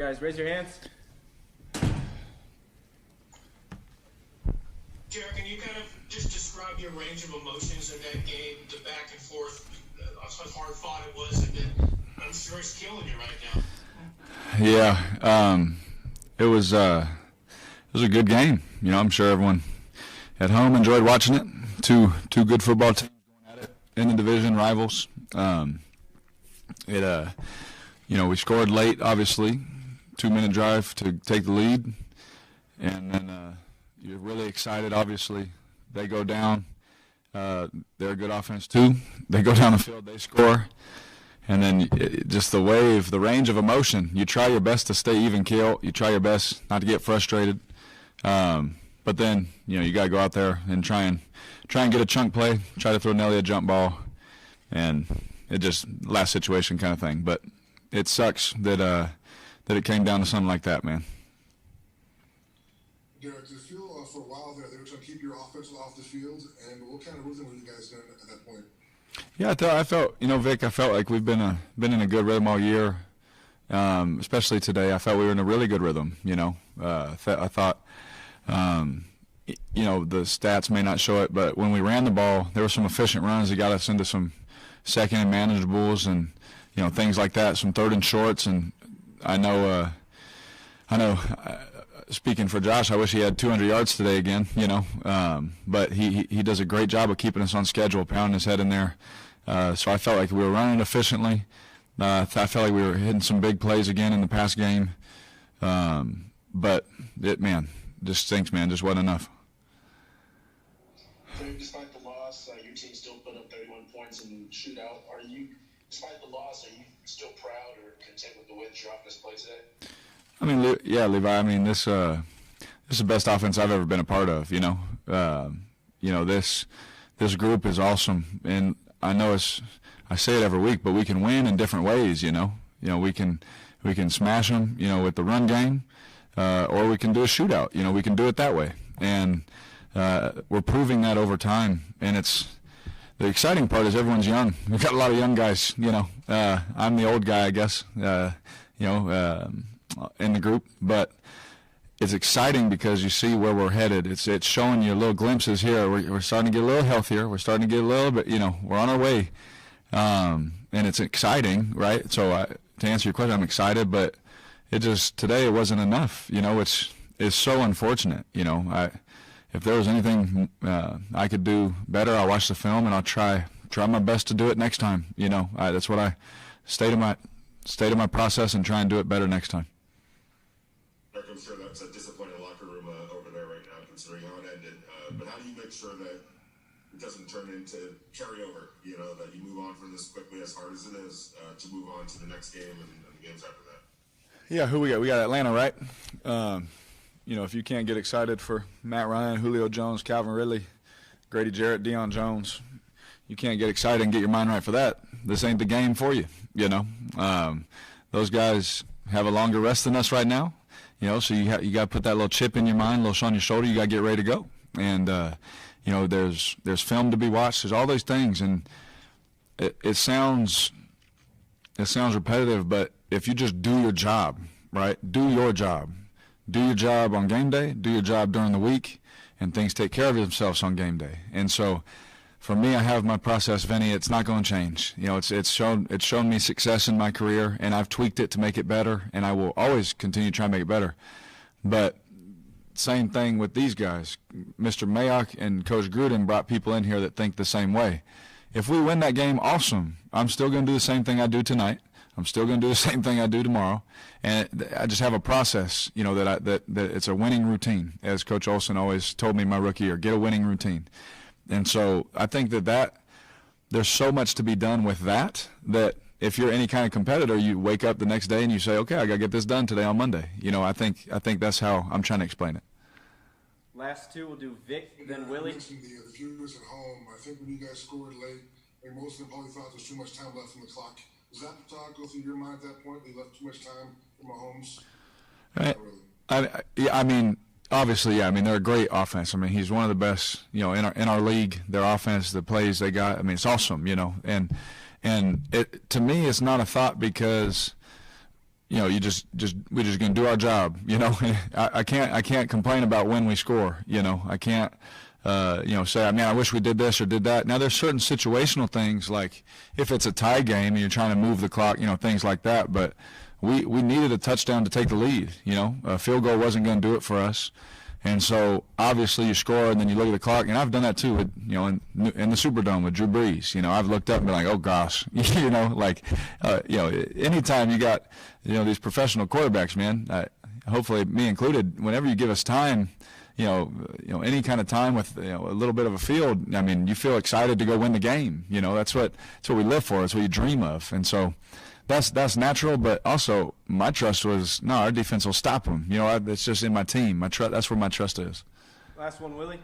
Guys, raise your hands. Jared, can you kind of just describe your range of emotions in that game, the back and forth, how hard fought it was, and then I'm sure it's killing you right now. Yeah, it was a good game. You know, I'm sure everyone at home enjoyed watching it. Two good football teams going at it in the division, rivals. We scored late, obviously, 2-minute drive to take the lead, and then you're really excited. Obviously, they go down. They're a good offense too. They go down the field, they score. And then just the wave, the range of emotion. You try your best to stay even keel. You try your best not to get frustrated. But then, you got to go out there and try and get a chunk play, try to throw Nelly a jump ball. And it just last situation kind of thing. But it sucks that it came down to something like that, man. Derek, did it feel for a while there they were trying to keep your offense off the field? And what kind of rhythm were you guys in at that point? Yeah, I felt, Vic, I felt like we've been in a good rhythm all year, especially today. I felt we were in a really good rhythm, I thought, the stats may not show it, but when we ran the ball, there were some efficient runs that got us into some second and manageables and, things like that, some third and shorts. And I know, speaking for Josh, I wish he had 200 yards today again, but he does a great job of keeping us on schedule, pounding his head in there. So I felt like we were running efficiently. I felt like we were hitting some big plays again in the past game. But just stinks, man. Just wasn't enough. Despite the loss, your team still put up 31 points in the shootout. Despite the loss, are you still proud or content with the way that your offense played today? I mean, yeah, Levi. I mean, this is the best offense I've ever been a part of. This group is awesome, and I know I say it every week, but we can win in different ways. We can smash them, with the run game, or we can do a shootout. We can do it that way, and we're proving that over time. And the exciting part is everyone's young. We've got a lot of young guys. I'm the old guy, I guess. In the group, but it's exciting because you see where we're headed. It's showing you little glimpses here. We're starting to get a little healthier. We're starting to get a little bit, we're on our way, and it's exciting, right? So to answer your question, I'm excited, but today it wasn't enough. It's so unfortunate. If there was anything I could do better, I'll watch the film and I'll try my best to do it next time. That's what I stay to my process and try and do it better next time. I'm sure that's a disappointing locker room over there right now, considering how it ended. But how do you make sure that it doesn't turn into carryover? That you move on from this quickly, as hard as it is, to move on to the next game and the games after that. Yeah, who we got? We got Atlanta, right? If you can't get excited for Matt Ryan, Julio Jones, Calvin Ridley, Grady Jarrett, Deion Jones, you can't get excited and get your mind right for that. This ain't the game for you. Those guys have a longer rest than us right now. So you got to put that little chip in your mind, a little shot on your shoulder. You got to get ready to go. And there's film to be watched. There's all those things, and it sounds repetitive, but if you just do your job, right? Do your job on game day. Do your job during the week, and things take care of themselves on game day. And so, for me, I have my process, Vinny. It's not going to change. It's shown me success in my career, and I've tweaked it to make it better, and I will always continue to try and make it better. But same thing with these guys. Mr. Mayock and Coach Gruden brought people in here that think the same way. If we win that game, awesome. I'm still going to do the same thing I do tonight. I'm still going to do the same thing I do tomorrow, and I just have a process. That it's a winning routine, as Coach Olsen always told me my rookie year. Get a winning routine. And so I think that there's so much to be done with that if you're any kind of competitor, you wake up the next day and you say, okay, I got to get this done today on Monday. I think that's how I'm trying to explain it. Last two, we'll do Vic, then Willie. The viewers at home, I think when you guys scored late, most of them probably thought there was too much time left on the clock. Does that thought go through your mind at that point? They left too much time for Mahomes? Right. I mean, obviously, yeah. I mean, they're a great offense. I mean, he's one of the best, in our league. Their offense, the plays they got. I mean, it's awesome, and it to me, it's not a thought because we're just gonna do our job. I can't complain about when we score. I can't say, man, I wish we did this or did that. Now there's certain situational things, like if it's a tie game and you're trying to move the clock, things like that. But we needed a touchdown to take the lead. A field goal wasn't going to do it for us. And so obviously you score and then you look at the clock, and I've done that too with, in the Superdome with Drew Brees. I've looked up and been like, oh gosh, anytime you got, these professional quarterbacks, man, hopefully me included, whenever you give us time, any kind of time with a little bit of a field, I mean, you feel excited to go win the game. That's what we live for. It's what you dream of. And so that's natural, but also my trust was, no, our defense will stop them. It's just in my team. That's where my trust is. Last one, Willie.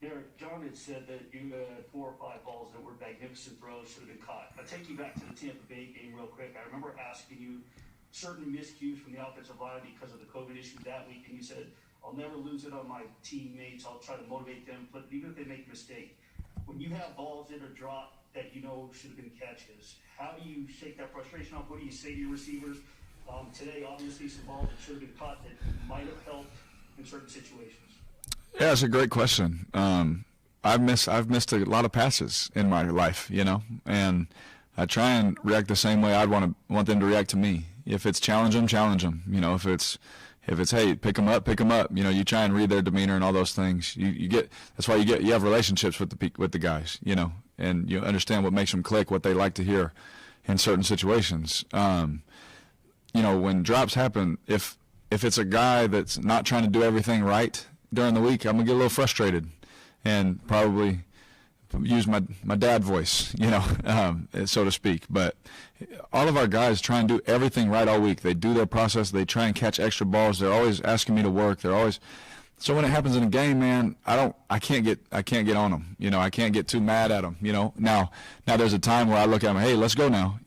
Derek, John had said that you had 4 or 5 balls that were magnificent throws, should have been caught. I'll take you back to the Tampa Bay game real quick. I remember asking you certain miscues from the offensive line because of the COVID issue that week, and you said, I'll never lose it on my teammates. I'll try to motivate them, but even if they make a mistake. When you have balls that are dropped that should have been catches, how do you shake that frustration off? What do you say to your receivers? Today, obviously, some balls that should have been caught that might have helped in certain situations. Yeah, it's a great question. I've missed a lot of passes in my life, and I try and react the same way I'd want them to react to me. If it's challenge them, challenge them. If it's hey, pick them up. You try and read their demeanor and all those things. That's why you have relationships with the guys. And you understand what makes them click, what they like to hear in certain situations. When drops happen, if it's a guy that's not trying to do everything right during the week, I'm gonna get a little frustrated and probably use my dad voice, so to speak. But all of our guys try and do everything right all week. They do their process. They try and catch extra balls. They're always asking me to work. So when it happens in a game, man, I can't get on them. I can't get too mad at them. Now there's a time where I look at them, hey, let's go now.